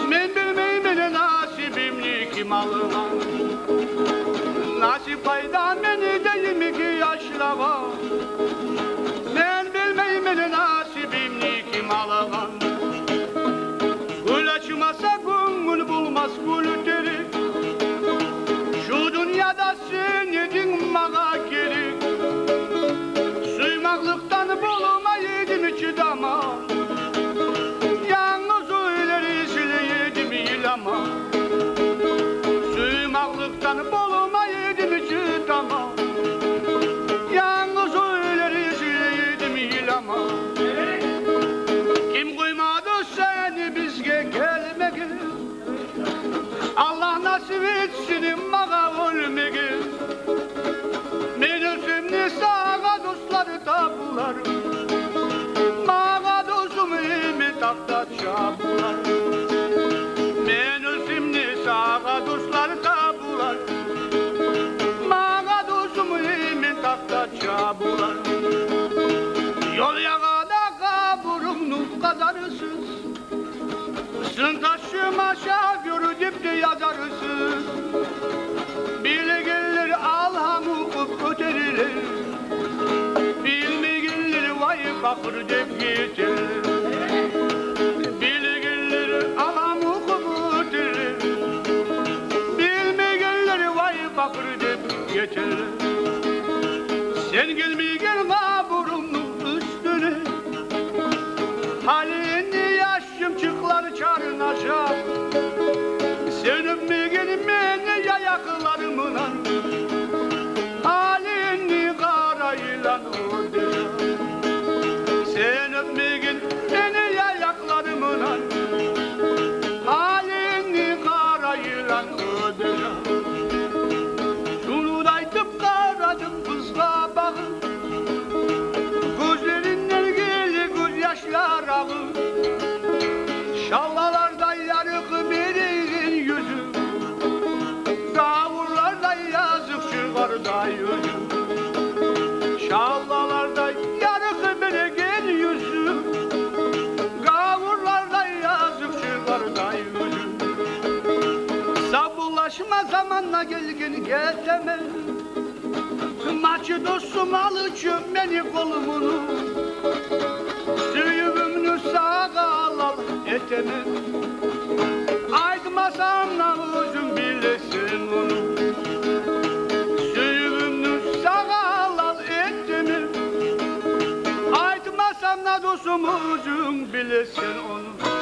Men bilmeyim nasibimni kim algan. Nasip paydan beni deyim ki yaşlağa. Men bilmeyim nasibimni kim algan. Gül açmasa gönül bulmaz gül derim. Şu dünyada sen yedin bana gerek. Suymaklıktan bulmaydım çıdama. Yalnız öyle sileyedim ilama. Suymaklıktan bulmaydım çıdama. Yalnız öyle sileyedim ilama. Kim koymadı seni bizge gelmek. Allah nasip etsin bana ölmek. Men özümni sağa dostları tapular. Bana dostum emi takta çapular. Men özümni sağa dostları tapular. Bana dostum emi takta çapular. Yol yağada kaburumnu kazarısız. Sın taşıma şaförü dip de yazarsız. Bilgiler alham okup öterilir. Bilmeyenler vay bakır dep geçer. Bilgiler alham okup öterilir. Bilmeyenler vay bakır dep geçer. Sen gelmeyen kaburumnun üstüne. Halini yaşım çıklar çarınacak. Sen öpmeyen beni yayaklarımla. Halini karayla ödeyem. Sen öpmeyen beni yayaklarımla. Halini karayla ödeyem. Şunu da aytıp karadım kızla bakın. Gözlerinden gelir göz yaşlar ağır. Şallalarda yarık birinin yüzü. Gavurlarda yazık çıkar da yüzü. Şallalarda yarık birinin yüzü. Gavurlarda yazık çıkar da yüzü. Sabırlaşma zamanla gelgin getemez. Maçı dostum alıcı beni kolumunu. Suyumunu sağa al etemem. Aydmasam da özüm bilesin onu. Suyumunu sağa al etemem. Aydmasam da dostum özüm bilesin onu.